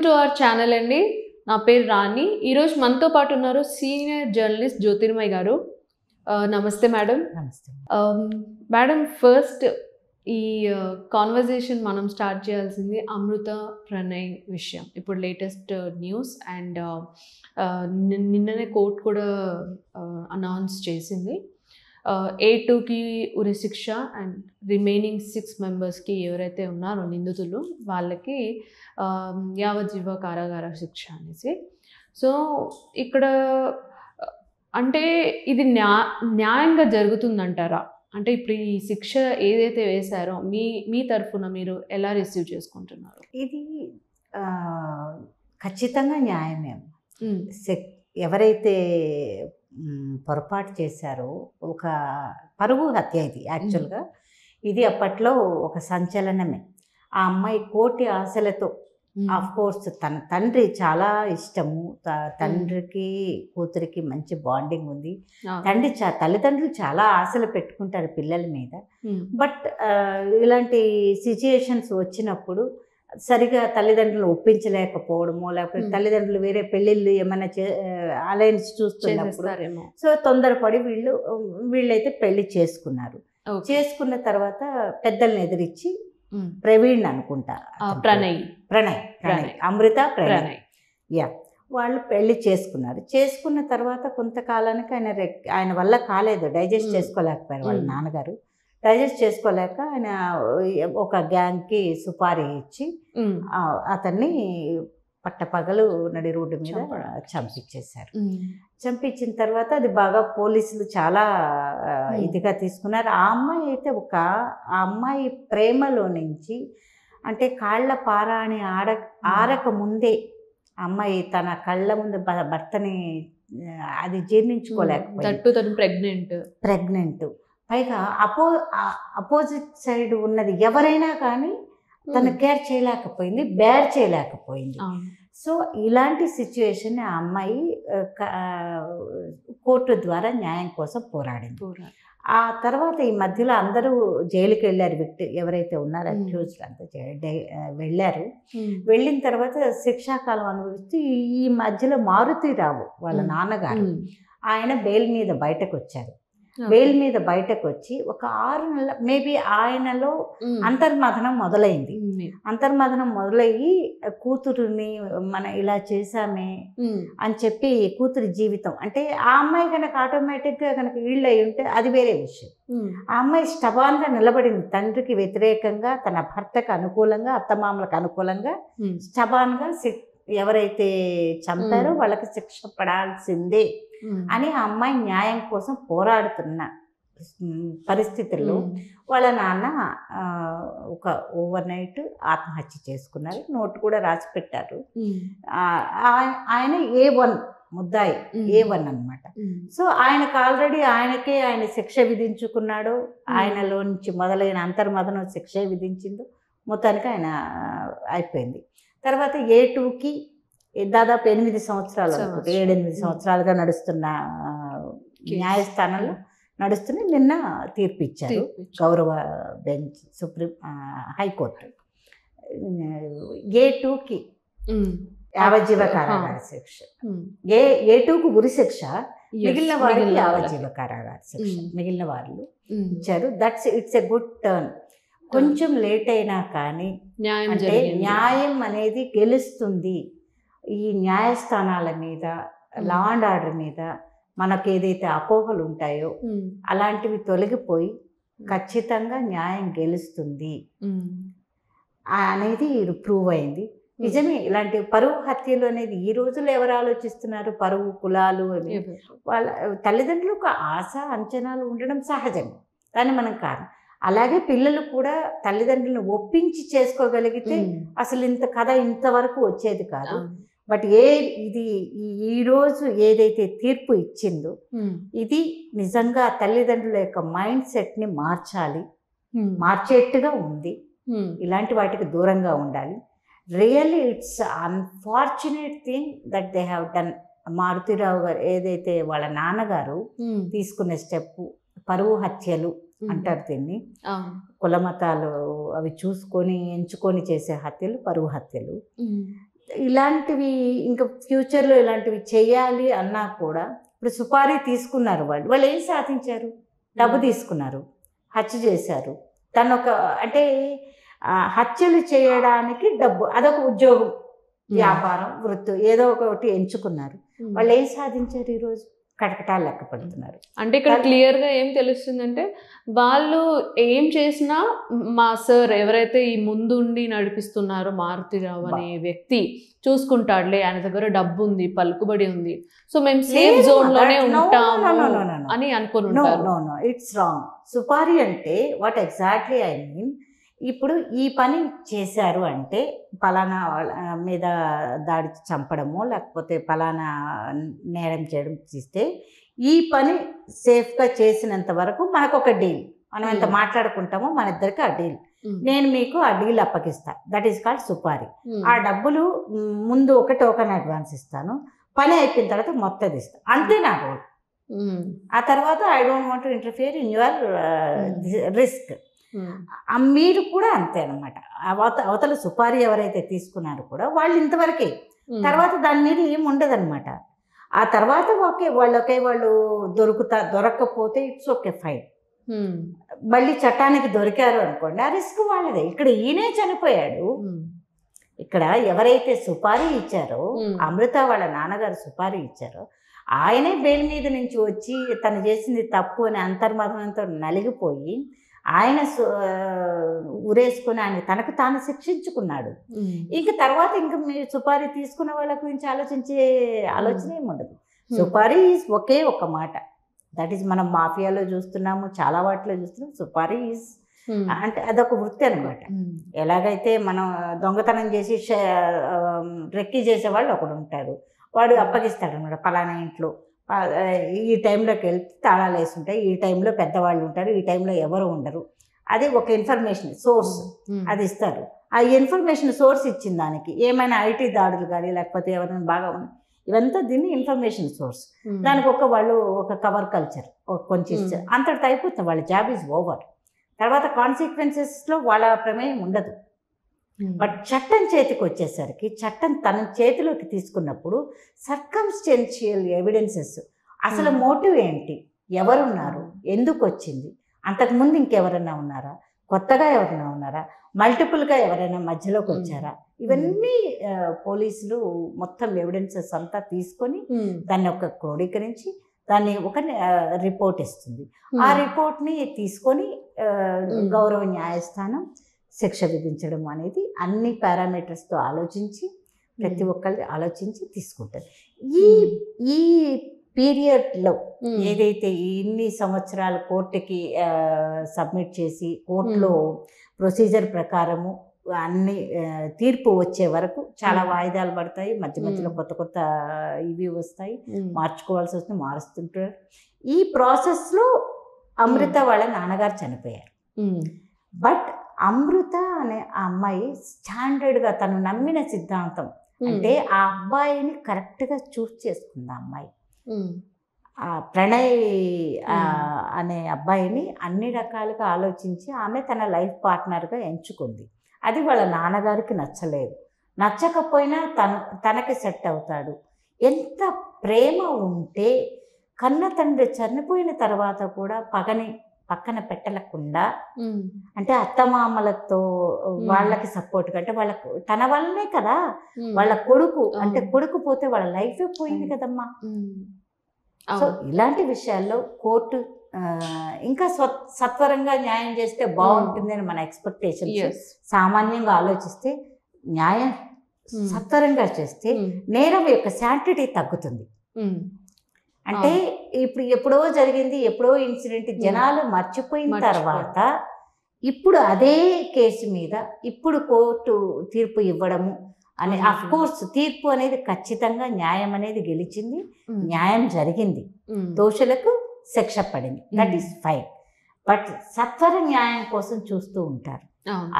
To our channel అండి. నా పేరు రాణి. ఈరోజు మనతో పాటు ఉన్నారు సీనియర్ జర్నలిస్ట్ జ్యోతిర్మయి గారు. నమస్తే మేడం. నమస్తే మేడం, ఫస్ట్ ఈ కాన్వర్జేషన్ మనం స్టార్ట్ చేయాల్సింది అమృత ప్రణయ్ విషయం. ఇప్పుడు లేటెస్ట్ న్యూస్ అండ్ నిన్ననే కోర్టు కూడా అనౌన్స్ చేసింది. A2కి ఉరిశిక్ష అండ్ రిమైనింగ్ 6 మెంబర్స్కి ఎవరైతే ఉన్నారో నిందితులు వాళ్ళకి యావజ్జీవ కారాగార శిక్ష అనేసి. సో ఇక్కడ అంటే ఇది న్యాయంగా జరుగుతుందంటారా? అంటే ఇప్పుడు ఈ శిక్ష ఏదైతే వేశారో మీ తరఫున మీరు ఎలా రిసీవ్ చేసుకుంటున్నారు? ఇది ఖచ్చితంగా న్యాయమే. ఎవరైతే పొరపాటు చేశారో ఒక పరువు హత్య ఇది. యాక్చువల్గా ఇది అప్పట్లో ఒక సంచలనమే. ఆ అమ్మాయి కోటి ఆశలతో, ఆఫ్ కోర్స్ తన తండ్రి చాలా ఇష్టము, తండ్రికి కూతురికి మంచి బాండింగ్ ఉంది. తల్లిదండ్రులు చాలా ఆశలు పెట్టుకుంటారు పిల్లల మీద. బట్ ఇలాంటి సిచ్యుయేషన్స్ వచ్చినప్పుడు సరిగా తల్లిదండ్రులు ఒప్పించలేకపోవడము, లేకపోతే తల్లిదండ్రులు వేరే పెళ్ళిళ్ళు ఏమైనా అలయన్స్ చూస్తున్నప్పుడు సో తొందరపడి వీళ్ళైతే పెళ్లి చేసుకున్నారు. చేసుకున్న తర్వాత పెద్దల్ని ఎదిరించి ప్రవీణ్ అనుకుంటా, ప్రణయ్ అమృత ప్రణయ్ వాళ్ళు పెళ్లి చేసుకున్నారు. చేసుకున్న తర్వాత కొంతకాలానికి ఆయన వల్ల కాలేదు, డైజెస్ట్ చేసుకోలేకపోయారు. వాళ్ళ నాన్నగారు డైజెస్ట్ చేసుకోలేక ఆయన ఒక గ్యాంగ్కి సుపారీ ఇచ్చి అతన్ని పట్టపగలు నడి రోడ్డు మీద చంపించేశారు. చంపించిన తర్వాత అది బాగా పోలీసులు చాలా ఇదిగా తీసుకున్నారు. ఆ అమ్మాయి అయితే ఆ అమ్మాయి ప్రేమలో నుంచి అంటే కాళ్ళ పారాని ఆరక ముందే అమ్మాయి తన కళ్ళ ముందు భర్తని అది జీర్ణించుకోలేకపోయింది. ప్రెగ్నెంట్ పైగా అపోజిట్ సైడ్ ఉన్నది ఎవరైనా కానీ తను కేర్ చేయలేకపోయింది, బేర్ చేయలేకపోయింది. సో ఇలాంటి సిచ్యువేషన్ ఆ అమ్మాయి కోర్టు ద్వారా న్యాయం కోసం పోరాడింది. ఆ తర్వాత ఈ మధ్యలో అందరూ జైలుకి వెళ్ళారు. ఎవరైతే ఉన్నారో అక్యూజ్డ్ అంతా వెళ్ళారు. వెళ్ళిన తర్వాత శిక్షాకాలం అనుభవిస్తూ ఈ మధ్యలో మారుతీరావు వాళ్ళ నాన్నగారు ఆయన బెయిల్ మీద బయటకు వచ్చారు. బెయిల్ మీద బయటకు వచ్చి ఒక 6 నెలల మేబీ ఆయనలో అంతర్మథనం మొదలైంది. అంతర్మథనం మొదలయ్యి కూతురుని మన ఇలా చేశామే అని చెప్పి కూతురి జీవితం అంటే ఆ అమ్మాయి కనుక ఆటోమేటిక్గా కనుక వీళ్ళు అయి ఉంటే అది వేరే విషయం. ఆ అమ్మాయి స్టబాన్గా నిలబడింది. తండ్రికి వ్యతిరేకంగా, తన భర్తకు అనుకూలంగా, అత్తమామలకు అనుకూలంగా స్టబాన్గా ఎవరైతే చంపారో వాళ్ళకి శిక్ష పడాల్సిందే అని ఆ అమ్మాయి న్యాయం కోసం పోరాడుతున్న పరిస్థితుల్లో వాళ్ళ నాన్న ఒక ఓవర్ నైట్ ఆత్మహత్య చేసుకున్నారు. నోటు కూడా రాసి పెట్టారు. ఆయన A1 ముద్దాయి, A1 అన్నమాట. సో ఆయనకు ఆల్రెడీ ఆయన శిక్ష విధించుకున్నాడు. ఆయనలో నుంచి మొదలైన అంతర్మథనం శిక్ష విధించిందో మొత్తానికి ఆయన అయిపోయింది. తర్వాత A2కి దాదాపు 8 సంవత్సరాలు 7-8 సంవత్సరాలుగా నడుస్తున్న న్యాయస్థానంలో నడుస్తూనే నిన్న తీర్పు ఇచ్చారు గౌరవ బెంచ్, సుప్రీం హైకోర్టు. A2కి యావజ్జీవ కారాగార శిక్ష, A2కు ఉరి శిక్ష, మిగిలిన వారికి యావజ్జీవ కారాగార శిక్ష మిగిలిన వాళ్ళు ఇచ్చారు. It's a good turn. కొంచెం లేట్ అయినా కానీ అంటే న్యాయం అనేది గెలుస్తుంది. ఈ న్యాయస్థానాల మీద, లా అండ్ ఆర్డర్ మీద మనకు ఏదైతే అపోహలు ఉంటాయో అలాంటివి తొలగిపోయి ఖచ్చితంగా న్యాయం గెలుస్తుంది అనేది ప్రూవ్ అయింది. నిజమే, ఇలాంటి పరువు హత్యలు అనేది ఈ రోజుల్లో ఎవరు ఆలోచిస్తున్నారు? పరువు, కులాలు అని వాళ్ళ తల్లిదండ్రులకు ఆశ, అంచనాలు ఉండడం సహజం, కానీ మనం కాదు. అలాగే పిల్లలు కూడా తల్లిదండ్రులను ఒప్పించి చేసుకోగలిగితే అసలు ఇంత కథ ఇంతవరకు వచ్చేది కాదు. బట్ ఇది ఈరోజు ఏదైతే తీర్పు ఇచ్చిందో ఇది నిజంగా తల్లిదండ్రుల యొక్క మైండ్ సెట్ని మార్చేట్టుగా ఉంది. ఇలాంటి వాటికి దూరంగా ఉండాలి. Really it's unfortunate thing that they have done. Maruthi Rao గారు ఏదైతే వాళ్ళ నాన్నగారు తీసుకునే స్టెప్, పరువు హత్యలు అంటారు దీన్ని, కులమతాలు అవి చూసుకొని ఎంచుకొని చేసే హత్యలు పరువు హత్యలు. ఇలాంటివి ఇంకా ఫ్యూచర్లో ఇలాంటివి చేయాలి అన్నా కూడా ఇప్పుడు సుపారీ తీసుకున్నారు, వాళ్ళు ఏం సాధించారు? డబ్బు తీసుకున్నారు, హత్య చేశారు. తను ఒక అంటే హత్యలు చేయడానికి డబ్బు, అదొక ఉద్యోగం, వ్యాపారం, వృత్తి ఏదో ఒకటి ఎంచుకున్నారు. వాళ్ళు ఏం సాధించారు? ఈరోజు కటకటాలు లెక్క పెడుతున్నారు. అంటే ఇక్కడ క్లియర్గా ఏం తెలుస్తుందంటే వాళ్ళు ఏం చేసినా మా సార్ ఎవరైతే ఈ ముందుండి నడిపిస్తున్నారో మారుతిరావు అనే వ్యక్తి చూసుకుంటాడులే, ఆయన దగ్గర డబ్బు ఉంది, పలుకుబడి ఉంది, సో మేము సేఫ్ జోన్ లోనే ఉంటాము అని అనుకుని ఉంటారు. No, it's wrong. సుపారీ అంటే వాట్ ఎగ్జాక్ట్లీ ఐ మీన్, ఇప్పుడు ఈ పని చేశారు అంటే పలానా మీద దాడి చంపడము, లేకపోతే పలానా నేరం చేయడం చేస్తే ఈ పని సేఫ్గా చేసినంత వరకు మనకు ఒక డీల్, మనం ఎంత మాట్లాడుకుంటామో మన ఇద్దరికి ఆ డీల్, నేను మీకు ఆ డీల్ అప్పగిస్తా, దట్ ఈస్ కాల్డ్ సుపారీ. ఆ డబ్బులు ముందు ఒక టోకన్ అడ్వాన్స్ ఇస్తాను, పని అయిపోయిన తర్వాత మొత్తం ఇస్తాను, అంతే నా రోల్. ఆ తర్వాత I don't want to interfere in your risk. మీరు కూడా అంతే అనమాట. అవతల సుపారీ ఎవరైతే తీసుకున్నారో కూడా వాళ్ళు ఇంతవరకే, తర్వాత దాని మీద ఏం ఉండదు అనమాట. ఆ తర్వాత వాళ్ళు దొరకకపోతే ఇట్స్ ఓకే, ఫైన్. మళ్ళీ చట్టానికి దొరికారు అనుకోండి, ఆ రిస్క్ వాళ్ళదే. ఇక్కడ ఈయనే చనిపోయాడు. ఇక్కడ ఎవరైతే సుపారీ ఇచ్చారో, అమృత వాళ్ళ నాన్నగారు సుపారీ ఇచ్చారో, ఆయనే బెయిల్ మీద నుంచి వచ్చి తను చేసింది తప్పు అని అంతర్మతంతో నలిగిపోయి ఆయన ఉరేసుకుని ఆయన తనకు తాను శిక్షించుకున్నాడు. ఇంక తర్వాత ఇంకా మీరు సుపారీ తీసుకున్న వాళ్ళ గురించి ఆలోచించే ఆలోచన ఏమి ఉండదు. సుపారీ ఈజ్ ఒకే ఒక మాట, దట్ ఈస్ మనం మాఫియాలో చూస్తున్నాము, చాలా వాటిలో చూస్తున్నాం. సుపారీ ఈజ్ అంటే అదొక వృత్తి అనమాట. ఎలాగైతే మనం దొంగతనం చేసి రెక్కి చేసేవాళ్ళు ఒకడు ఉంటారు, వాడు అప్పగిస్తాడు అనమాట, పలానా ఇంట్లో ఈ టైంలోకి వెళ్తే తాళాలు వేసి ఉంటాయి, ఈ టైంలో పెద్దవాళ్ళు ఉంటారు, ఈ టైంలో ఎవరు ఉండరు, అది ఒక ఇన్ఫర్మేషన్ సోర్స్, అది ఇస్తారు. ఆ ఇన్ఫర్మేషన్ సోర్స్ ఇచ్చిన దానికి ఏమైనా ఐటీ దాడులు కానీ లేకపోతే ఎవరైనా బాగా ఇవంతా దీన్ని ఇన్ఫర్మేషన్ సోర్స్. దానికి వాళ్ళు ఒక కవర్ కల్చర్ కొంచెం ఇస్తారు, అంతటితో అయిపోతుంది, వాళ్ళ జాబ్ ఈజ్ ఓవర్. తర్వాత కాన్సిక్వెన్సెస్లో వాళ్ళ ప్రమేయం ఉండదు. బట్ చట్టం చేతికి వచ్చేసరికి, చట్టం తన చేతిలోకి తీసుకున్నప్పుడు సర్కమ్స్టెన్షియల్ ఎవిడెన్సెస్, అసలు మోటివ్ ఏంటి, ఎవరున్నారు, ఎందుకు వచ్చింది, అంతకుముందు ఇంకెవరైనా ఉన్నారా, కొత్తగా ఎవరైనా ఉన్నారా, మల్టిపుల్గా ఎవరైనా మధ్యలోకి వచ్చారా, ఇవన్నీ పోలీసులు మొత్తం ఎవిడెన్సెస్ అంతా తీసుకొని దాన్ని ఒక క్రోడీకరించి దాన్ని ఒక రిపోర్ట్ ఇస్తుంది. ఆ రిపోర్ట్ని తీసుకొని గౌరవ న్యాయస్థానం శిక్ష విధించడం అనేది అన్ని పారామీటర్స్తో ఆలోచించి ప్రతి ఒక్కరి ఆలోచించి తీసుకుంటారు. ఈ పీరియడ్లో ఏదైతే ఇన్ని సంవత్సరాలు కోర్టుకి సబ్మిట్ చేసి కోర్టులో ప్రొసీజర్ ప్రకారము అన్ని తీర్పు వచ్చే వరకు చాలా వాయిదాలు పడతాయి, మధ్య మధ్యలో కొత్త కొత్త ఇవి వస్తాయి, మార్చుకోవాల్సి వస్తుంది, మారుస్తుంటారు. ఈ ప్రాసెస్లో అమృత వాళ్ళ నాన్నగారు చనిపోయారు. బట్ అమృత అనే ఆ అమ్మాయి స్టాండర్డ్గా తను నమ్మిన సిద్ధాంతం అంటే ఆ అబ్బాయిని కరెక్ట్గా చూస్ చేసుకుంది. ఆ అమ్మాయి ఆ ప్రణయ్ అనే అబ్బాయిని అన్ని రకాలుగా ఆలోచించి ఆమె తన లైఫ్ పార్ట్నర్గా ఎంచుకుంది. అది వాళ్ళ నాన్నగారికి నచ్చలేదు. నచ్చకపోయినా తనకి సెట్ అవుతాడు. ఎంత ప్రేమ ఉంటే కన్న తండ్రి చనిపోయిన తర్వాత కూడా పగని పక్కన పెట్టలేకుండా, అంటే అత్తమామలతో వాళ్ళకి సపోర్ట్గా, అంటే వాళ్ళకు తన వల్లనే కదా వాళ్ళ కొడుకు, అంటే కొడుకు పోతే వాళ్ళ లైఫే పోయింది కదమ్మా. సో ఇలాంటి విషయాల్లో కోర్టు ఇంకా సత్వరంగా న్యాయం చేస్తే బాగుంటుందని మన ఎక్స్పెక్టేషన్. సామాన్యంగా ఆలోచిస్తే న్యాయం సత్వరంగా చేస్తే నేరం యొక్క శాంటిటీ తగ్గుతుంది. అంటే ఇప్పుడు ఎప్పుడో జరిగింది, ఎప్పుడో ఇన్సిడెంట్ జనాలు మర్చిపోయిన తర్వాత ఇప్పుడు అదే కేసు మీద ఇప్పుడు కోర్టు తీర్పు ఇవ్వడము అని, అఫ్ కోర్స్ తీర్పు అనేది ఖచ్చితంగా న్యాయం అనేది గెలిచింది, న్యాయం జరిగింది, దోషులకు శిక్ష పడింది, దట్ ఈస్ ఫైన్. బట్ సత్వర న్యాయం కోసం చూస్తూ ఉంటారు.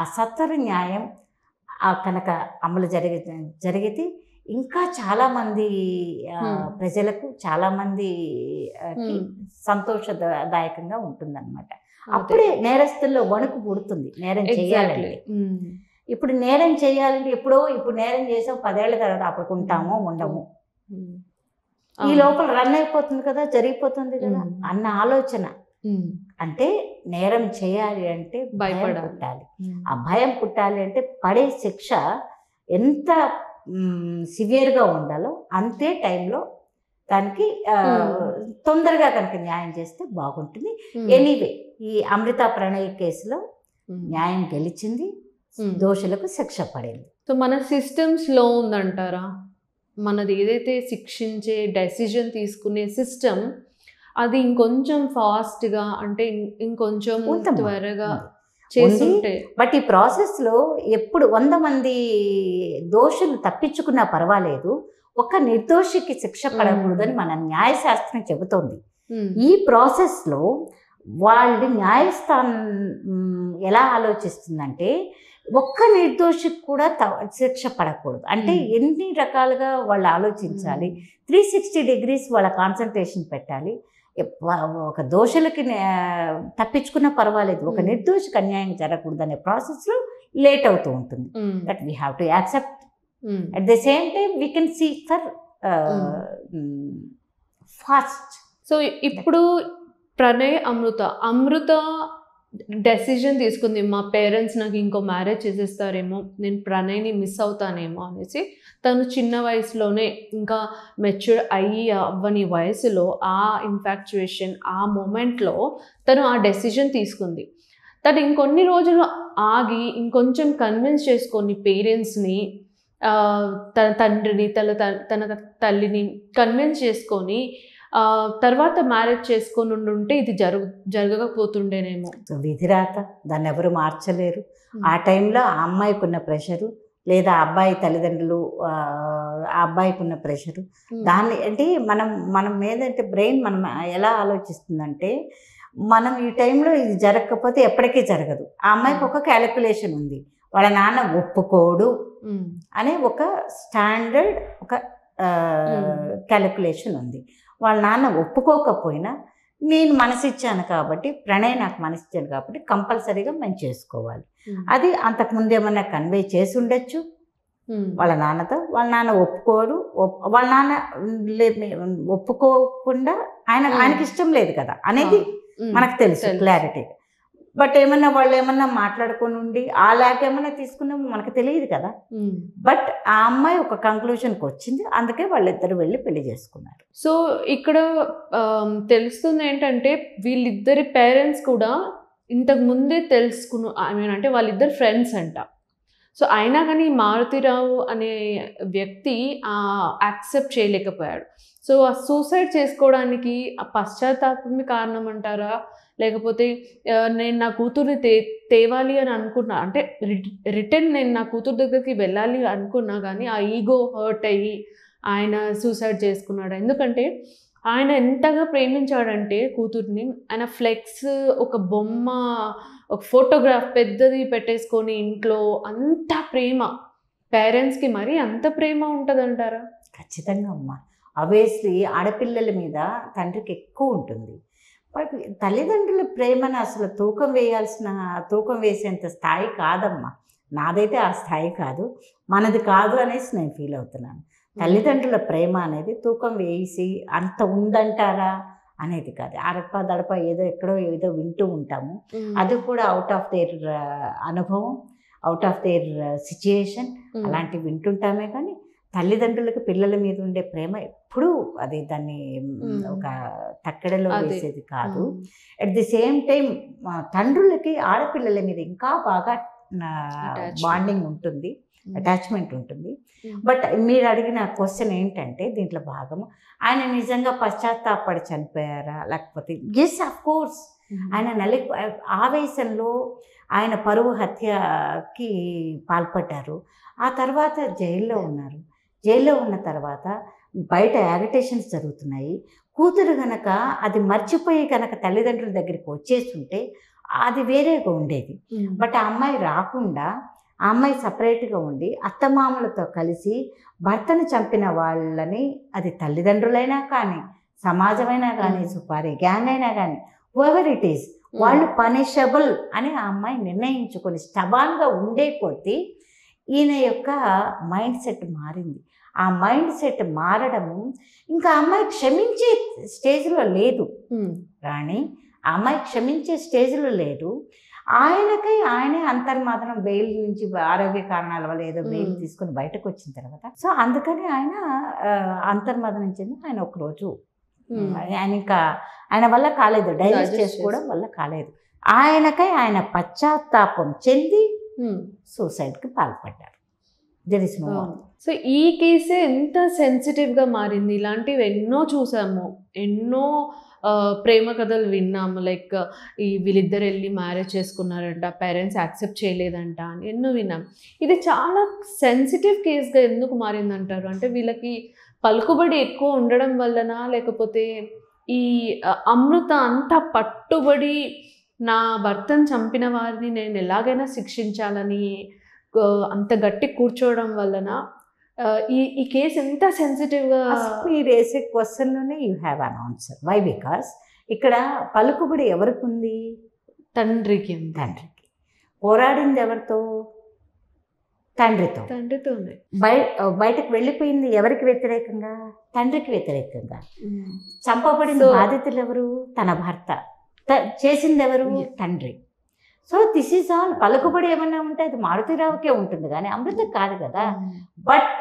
ఆ సత్వర న్యాయం కనుక అమలు జరిగితే ఇంకా చాలామంది ప్రజలకు చాలామంది సంతోషదాయకంగా ఉంటుందన్నమాట. అప్పుడే నేరస్తుల్లో వణుకు పుడుతుంది నేరం చేయాలంటే. ఇప్పుడు నేరం చేయాలంటే ఇప్పుడు నేరం చేసాం 10 ఏళ్ల తర్వాత అప్పుడు ఉంటామో ఉండము, ఈ లోపల రన్ అయిపోతుంది కదా, జరిగిపోతుంది కదా అన్న ఆలోచన. అంటే నేరం చేయాలి అంటే భయం పుట్టాలి. ఆ భయం పుట్టాలి అంటే పడే శిక్ష ఎంత సివియర్గా ఉండాలో అంతే టైంలో దానికి తొందరగా కనుక న్యాయం చేస్తే బాగుంటుంది. ఎనీవే ఈ అమృత ప్రణయ్ కేసులో న్యాయం గెలిచింది, దోషులకు శిక్ష పడింది. సో మన సిస్టమ్ స్లో ఉందంటారా? మనది ఏదైతే శిక్షించే డెసిజన్ తీసుకునే సిస్టమ్ అది ఇంకొంచెం ఫాస్ట్గా అంటే ఇంకొంచెం త్వరగా చేస్తుంటే. బట్ ఈ ప్రాసెస్లో ఎప్పుడు 100 మంది దోషులు తప్పించుకున్నా పర్వాలేదు, ఒక నిర్దోషికి శిక్ష పడకూడదని మన న్యాయశాస్త్రం చెబుతోంది. ఈ ప్రాసెస్లో వాళ్ళు న్యాయస్థానం ఎలా ఆలోచిస్తుందంటే ఒక్క నిర్దోషికి కూడా శిక్ష పడకూడదు అంటే ఎన్ని రకాలుగా వాళ్ళు ఆలోచించాలి, 360 degrees వాళ్ళ కాన్సన్ట్రేషన్ పెట్టాలి. ఒక దోషులకి తప్పించుకున్నా పర్వాలేదు, ఒక నిర్దోషికి అన్యాయం జరగకూడదు అనే ప్రాసెస్లో లేట్ అవుతూ ఉంటుంది. That we have to accept. At the same time we can see for fast. So ఇప్పుడు ప్రణయ్ అమృత డెసిజన్ తీసుకుంది, మా పేరెంట్స్ నాకు ఇంకో మ్యారేజ్ చేసేస్తారేమో, నేను ప్రణయ్ని మిస్ అవుతానేమో అనేసి. తను చిన్న వయసులోనే ఇంకా మెచ్యూర్ అవ్వని వయసులో ఆ ఇన్ఫాక్చుయేషన్ ఆ మూమెంట్లో తను ఆ డెసిజన్ తీసుకుంది. తను ఇంకొన్ని రోజులు ఆగి ఇంకొంచెం కన్విన్స్ చేసుకొని పేరెంట్స్ని, తన తండ్రిని తన తల్లిని కన్విన్స్ చేసుకొని తర్వాత మ్యారేజ్ చేసుకొని ఉంటే ఇది జరగకపోతుండేనేమో. విధిరాత, దాన్ని ఎవరు మార్చలేరు. ఆ టైంలో ఆ అమ్మాయికి ఉన్న ప్రెషరు లేదా అబ్బాయి తల్లిదండ్రులు ఆ అబ్బాయికి ఉన్న ప్రెషరు దాన్ని అంటే మనం ఏదంటే బ్రెయిన్ మనం ఎలా ఆలోచిస్తుందంటే మనం ఈ టైంలో ఇది జరగకపోతే ఎప్పటికీ జరగదు. ఆ అమ్మాయికి ఒక క్యాలిక్యులేషన్ ఉంది, వాళ్ళ నాన్న ఒప్పుకోడు అనే ఒక స్టాండర్డ్ ఒక క్యాలిక్యులేషన్ ఉంది. వాళ్ళ నాన్న ఒప్పుకోకపోయినా నేను మనసిచ్చాను కాబట్టి, ప్రణయ్ నాకు మనసిచ్చాను కాబట్టి కంపల్సరీగా మేము చేసుకోవాలి. అది అంతకుముందు ఏమన్నా కన్వే చేసి ఉండొచ్చు వాళ్ళ నాన్నతో. వాళ్ళ నాన్న ఒప్పుకోరు, వాళ్ళ నాన్న ఒప్పుకోకుండా ఆయనకి ఇష్టం లేదు కదా అనేది మనకు తెలుసు క్లారిటీ. బట్ ఏమన్నా వాళ్ళు ఏమన్నా మాట్లాడుకొని ఉండి అలాగేమన్నా తీసుకున్నామో మనకు తెలియదు కదా. బట్ ఆ అమ్మాయి ఒక కంక్లూషన్కి వచ్చింది, అందుకే వాళ్ళిద్దరు వెళ్ళి పెళ్లి చేసుకున్నారు. సో ఇక్కడ తెలుస్తుంది ఏంటంటే వీళ్ళిద్దరి పేరెంట్స్ కూడా ఇంతకు ముందే అంటే వాళ్ళిద్దరు ఫ్రెండ్స్ అంట. సో అయినా కానీ మారుతిరావు అనే వ్యక్తి యాక్సెప్ట్ చేయలేకపోయాడు. సో ఆ సూసైడ్ చేసుకోవడానికి ఆ పశ్చాత్తాపమే కారణం అంటారా, లేకపోతే నేను నా కూతుర్ని తేవాలి అని అనుకున్నా, అంటే రిటర్న్ నేను నా కూతురు దగ్గరికి వెళ్ళాలి అనుకున్నా కానీ ఆ ఈగో హర్ట్ అయ్యి ఆయన సూసైడ్ చేసుకున్నాడు? ఎందుకంటే ఆయన ఎంతగా ప్రేమించాడంటే కూతుర్ని, ఆయన ఫ్లెక్స్ ఒక బొమ్మ ఒక ఫోటోగ్రాఫ్ పెద్దది పెట్టేసుకొని ఇంట్లో అంత ప్రేమ, పేరెంట్స్కి మరి అంత ప్రేమ ఉంటుందంటారా? ఖచ్చితంగా అమ్మా. ఆబ్వియస్లీ ఆడపిల్లల మీద తండ్రికి ఎక్కువ ఉంటుంది. బట్ తల్లిదండ్రుల ప్రేమను అసలు తూకం వేసేంత స్థాయి కాదమ్మా. నాదైతే ఆ స్థాయి కాదు, మనది కాదు అనేసి నేను ఫీల్ అవుతున్నాను. తల్లిదండ్రుల ప్రేమ అనేది తూకం వేసి అంత ఉందంటారా అనేది కాదు. అడప దడప ఎక్కడో వింటూ ఉంటాము. అది కూడా అవుట్ ఆఫ్ దేర్ అనుభవం, అవుట్ ఆఫ్ దేర్ సిచ్యుయేషన్ అలాంటివి వింటుంటామే. కానీ తల్లిదండ్రులకు పిల్లల మీద ఉండే ప్రేమ ఎప్పుడూ అది దాన్ని ఒక తక్కడలో వేసేది కాదు. అట్ ది సేమ్ టైం తండ్రులకి ఆడపిల్లల మీద ఇంకా బాగా బాండింగ్ ఉంటుంది, అటాచ్మెంట్ ఉంటుంది. బట్ మీరు అడిగిన క్వశ్చన్ ఏంటంటే దీంట్లో భాగము ఆయన నిజంగా పశ్చాత్తాపడి చనిపోయారా, లేకపోతే ఎస్ ఆఫ్ కోర్స్ ఆయన ఆవేశంలో ఆయన పరువు హత్యకి పాల్పడ్డారు. ఆ తర్వాత జైల్లో ఉన్నారు. జైల్లో ఉన్న తర్వాత బయట యాగిటేషన్స్ జరుగుతున్నాయి. కూతురు కనుక అది మర్చిపోయి కనుక తల్లిదండ్రుల దగ్గరికి వచ్చేస్తుంటే అది వేరేగా ఉండేది. బట్ ఆ అమ్మాయి రాకుండా ఆ అమ్మాయి సపరేట్గా ఉండి అత్తమామలతో కలిసి భర్తను చంపిన వాళ్ళని, అది తల్లిదండ్రులైనా కానీ సమాజమైనా కానీ సుపారీ గ్యాంగ్ అయినా కానీ హూఎవర్ ఇట్ ఈస్, వాళ్ళు పనిషబుల్ అని ఆ అమ్మాయి నిర్ణయించుకొని స్టబాన్గా ఉండే కొద్దీ ఈయన యొక్క మైండ్ సెట్ మారింది. ఆ మైండ్ సెట్ మారడము ఇంకా అమ్మాయి క్షమించే స్టేజ్లో లేదు రాణి, ఆ అమ్మాయి క్షమించే స్టేజ్లో లేదు. ఆయనకై ఆయనే అంతర్మాదనం బెయిల్ నుంచి ఆరోగ్య కారణాల వల్ల ఏదో బెయిల్ తీసుకుని బయటకు వచ్చిన తర్వాత సో అందుకని ఆయన అంతర్మాదనం చెంది ఆయన ఒకరోజు ఆయన ఇంకా ఆయన వల్ల కాలేదు, డైజెస్ట్ చేసుకోవడం వల్ల కాలేదు. ఆయనకై ఆయన పశ్చాత్తాపం చెంది సూసైడ్కి పాల్పడ్డారు. There is no. సో ఈ కేసే ఎంత సెన్సిటివ్గా మారింది. ఇలాంటివి ఎన్నో చూసాము, ఎన్నో ప్రేమ కథలు విన్నాము. లైక్ ఈ వీళ్ళిద్దరు వెళ్ళి మ్యారేజ్ చేసుకున్నారంట, పేరెంట్స్ యాక్సెప్ట్ చేయలేదంట అని ఎన్నో విన్నాం. ఇది చాలా సెన్సిటివ్ కేస్గా ఎందుకు మారిందంటారు? అంటే వీళ్ళకి పలుకుబడి ఎక్కువ ఉండడం వల్లనా, లేకపోతే ఈ అమృత అంతా పట్టుబడి నా భర్తను చంపిన వారిని నేను ఎలాగైనా శిక్షించాలని అంత గట్టి కూర్చోవడం వలన ఈ కేసు ఎంత సెన్సిటివ్గా? మీరు వేసే క్వశ్చన్లోనే you have an answer. Why? Because ఇక్కడ పలుకుబడి ఎవరికి ఉంది? తండ్రికి. తండ్రికి. పోరాడింది ఎవరితో? తండ్రితో. తండ్రితోనే. బయటకు వెళ్ళిపోయింది ఎవరికి వ్యతిరేకంగా? తండ్రికి వ్యతిరేకంగా. చంపబడిన బాధితులు ఎవరు? తన భర్త. చేసింది ఎవరు? తండ్రి. So this is all. పలుకుబడి ఏమన్నా ఉంటే అది మారుతిరావుకే ఉంటుంది కానీ అమృత కాదు కదా. బట్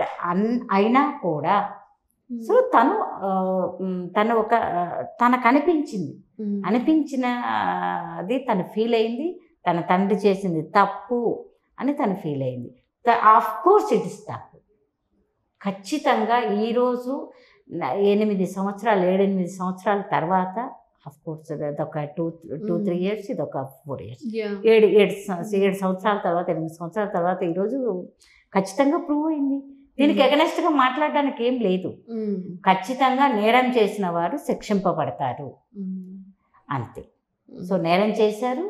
అయినా కూడా సో తను ఒక తనకు అనిపించిన అది తను ఫీల్ అయింది. తన తండ్రి చేసింది తప్పు అని తను ఫీల్ అయింది. ఆఫ్ కోర్స్ ఇట్ ఇస్ తప్పు. ఖచ్చితంగా ఈరోజు 7-8 సంవత్సరాల తర్వాత ఆఫ్ కోర్స్ అదొక 2-3 ఇయర్స్, ఇదొక 4 ఇయర్స్, 7 సంవత్సరాల తర్వాత 8 సంవత్సరాల తర్వాత ఈరోజు ఖచ్చితంగా ప్రూవ్ అయింది. దీనికి ఎగనెస్ట్గా మాట్లాడడానికి ఏం లేదు. ఖచ్చితంగా నేరం చేసిన వారు శిక్షింపబడతారు అంతే. సో నేరం చేశారు,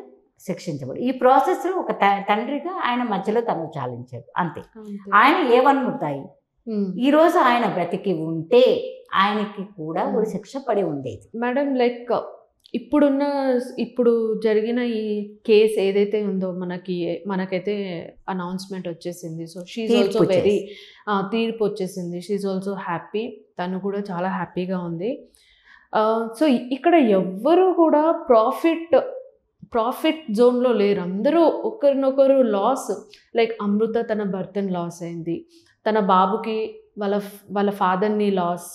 శిక్షించబడు. ఈ ప్రాసెస్లో ఒక తండ్రిగా ఆయన మధ్యలో తను చాలించాడు అంతే. ఆయన ఏవన్ ముద్దాయి. ఈరోజు ఆయన బ్రతికి ఉంటే ఆయనకి కూడా ఒక శిక్ష పడి ఉండేది. మేడం, లైక్ ఇప్పుడు జరిగిన ఈ కేసు ఏదైతే ఉందో మనకైతే అనౌన్స్మెంట్ వచ్చేసింది. సో షీఈ్ ఆల్సో వెరీ తీర్పు వచ్చేసింది. She also happy. తను కూడా చాలా హ్యాపీగా ఉంది. సో ఇక్కడ ఎవ్వరూ కూడా ప్రాఫిట్ జోన్లో లేరు. అందరూ ఒకరినొకరు లాస్. లైక్ అమృత తన భర్తని లాస్ అయింది, తన బాబుకి వాళ్ళ ఫాదర్ని లాస్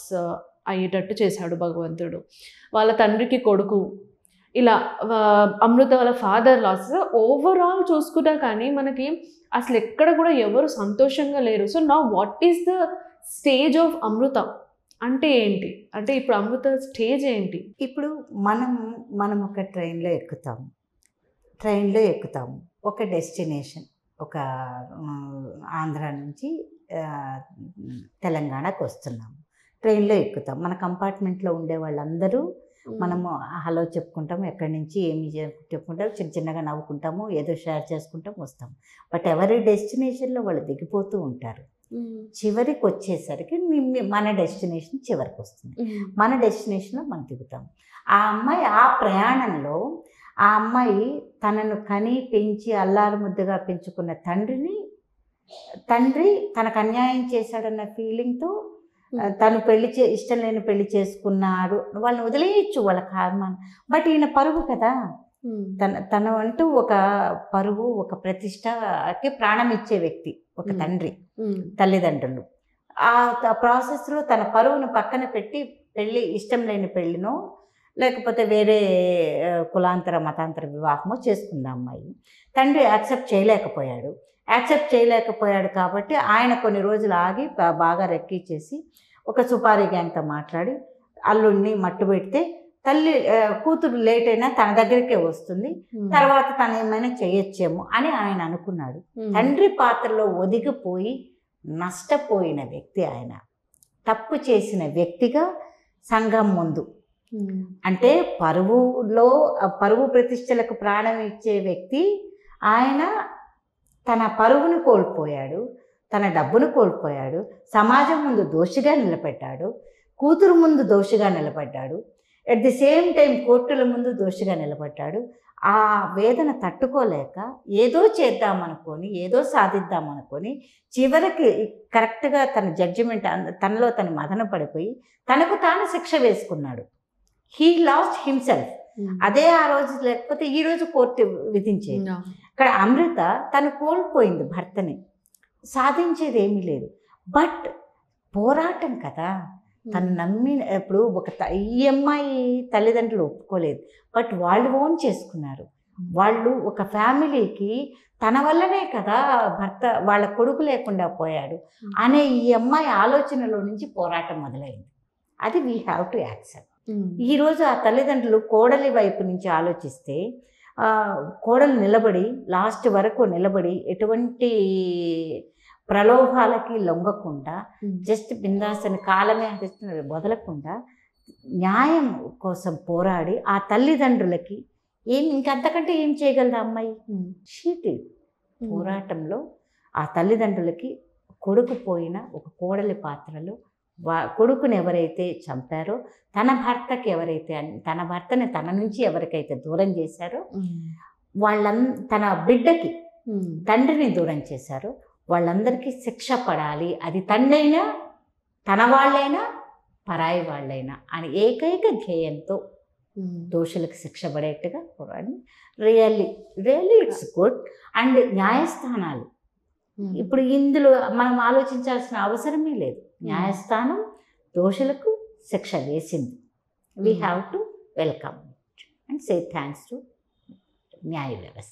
అయ్యేటట్టు చేశాడు భగవంతుడు, వాళ్ళ తండ్రికి కొడుకు, ఇలా అమృత వాళ్ళ ఫాదర్ లాస్. ఓవరాల్ చూసుకున్నా కానీ మనకి అసలు ఎక్కడ కూడా ఎవరు సంతోషంగా లేరు. సో నా what is the stage of amrita అంటే ఏంటి? అంటే ఇప్పుడు అమృత స్టేజ్ ఏంటి? ఇప్పుడు మనం ఒక ట్రైన్లో ఎక్కుతాము. ఒక డెస్టినేషన్, ఒక ఆంధ్ర నుంచి తెలంగాణకు వస్తున్నాము. ట్రైన్లో ఎక్కుతాం. మన కంపార్ట్మెంట్లో ఉండే వాళ్ళందరూ మనము హలో చెప్పుకుంటాము, ఎక్కడి నుంచి ఏమి చెప్పుకుంటాము, చిన్నగా నవ్వుకుంటాము, ఏదో షేర్ చేసుకుంటాము, వస్తాము. బట్ ఎవరి డెస్టినేషన్లో వాళ్ళు దిగిపోతూ ఉంటారు. చివరికి వచ్చేసరికి మన డెస్టినేషన్ చివరికి వస్తుంది. మన డెస్టినేషన్లో మనం దిగుతాం. ఆ అమ్మాయి ఆ ప్రయాణంలో ఆ అమ్మాయి తనను కని పెంచి అల్లారు ముద్దుగా పెంచుకున్న తండ్రి తనకు అన్యాయం చేశాడన్న ఫీలింగ్తో తను ఇష్టం లేని పెళ్లి చేసుకున్నాడు. వాళ్ళని వదిలేయచ్చు వాళ్ళ కర్మాన్ని. బట్ ఈయన పరువు కదా, తను అంటూ ఒక పరువు, ఒక ప్రతిష్టకి ప్రాణం ఇచ్చే వ్యక్తి ఒక తండ్రి, తల్లిదండ్రులు. ఆ ప్రాసెస్లో తన పరువును పక్కన పెట్టి ఇష్టం లేని పెళ్ళినో లేకపోతే వేరే కులాంతర మతాంతర వివాహమో చేసుకుంది అమ్మాయి. తండ్రి యాక్సెప్ట్ చేయలేకపోయాడు కాబట్టి ఆయన కొన్ని రోజులు ఆగి బాగా రెక్కిచ్చేసి ఒక సుపారీ గ్యాంగ్తో మాట్లాడి అల్లుడిని మట్టు పెడితే కూతురు లేట్ అయినా తన దగ్గరికే వస్తుంది, తర్వాత తను ఏమైనా చేయొచ్చేమో అని ఆయన అనుకున్నాడు. తండ్రి పాత్రలో ఒదిగిపోయి నష్టపోయిన వ్యక్తి ఆయన, తప్పు చేసిన వ్యక్తిగా సంఘం ముందు, అంటే పరువు ప్రతిష్టలకు ప్రాణం ఇచ్చే వ్యక్తి ఆయన తన పరువును కోల్పోయాడు, తన డబ్బును కోల్పోయాడు, సమాజం ముందు దోషిగా నిలబెట్టాడు, కూతురు ముందు దోషిగా నిలబడ్డాడు, అట్ ది సేమ్ టైం కోర్టుల ముందు దోషిగా నిలబడ్డాడు. ఆ వేదన తట్టుకోలేక ఏదో చేద్దామనుకొని ఏదో సాధిద్దామనుకొని చివరికి కరెక్ట్గా తన జడ్జిమెంట్ తనలో తను మదన పడిపోయి తనకు తాను శిక్ష వేసుకున్నాడు. He lost himself. అదే ఆ రోజు లేకపోతే ఈ రోజు కోర్టు విధించేది. ఇక్కడ అమృత తను కోల్పోయింది భర్తని, సాధించేది ఏమీ లేదు. బట్ పోరాటం కదా, తను నమ్మిన ఇప్పుడు ఈ అమ్మాయి తల్లిదండ్రులు ఒప్పుకోలేదు, బట్ వాళ్ళు ఓన్ చేసుకున్నారు. వాళ్ళు ఒక ఫ్యామిలీకి తన వల్లనే కదా భర్త వాళ్ళ కొడుకు లేకుండా పోయాడు అనే ఈ అమ్మాయి ఆలోచనలో నుంచి పోరాటం మొదలైంది. అది వీ హ్యావ్ టు యాక్సెప్ట్. ఈరోజు ఆ తల్లిదండ్రులు కోడలి వైపు నుంచి ఆలోచిస్తే కోడలు నిలబడి లాస్ట్ వరకు నిలబడి ఎటువంటి ప్రలోభాలకి లొంగకుండా జస్ట్ బిందాసని కాలమే వదలకుండా న్యాయం కోసం పోరాడి ఆ తల్లిదండ్రులకి ఇంకంతకంటే ఏం చేయగలదా అమ్మాయి? షీటి పోరాటంలో ఆ తల్లిదండ్రులకి కొడుకు పోయిన ఒక కోడలి పాత్రలో కొడుకుని ఎవరైతే చంపారో, తన భర్తని తన నుంచి ఎవరికైతే దూరం చేశారో, తన బిడ్డకి తండ్రిని దూరం చేశారో వాళ్ళందరికీ శిక్ష పడాలి. అది తండ్రైనా తన వాళ్ళైనా పరాయి వాళ్ళైనా అని ఏకైక ధ్యేయంతో దోషులకు శిక్ష పడేట్టుగా పోరాడి రియల్లీ ఇట్స్ గుడ్. అండ్ న్యాయస్థానాలు ఇప్పుడు ఇందులో మనం ఆలోచించాల్సిన అవసరమే లేదు. న్యాయస్థానం దోషులకు శిక్ష వేసింది. We have to welcome and say thanks to న్యాయ వ్యవస్థ.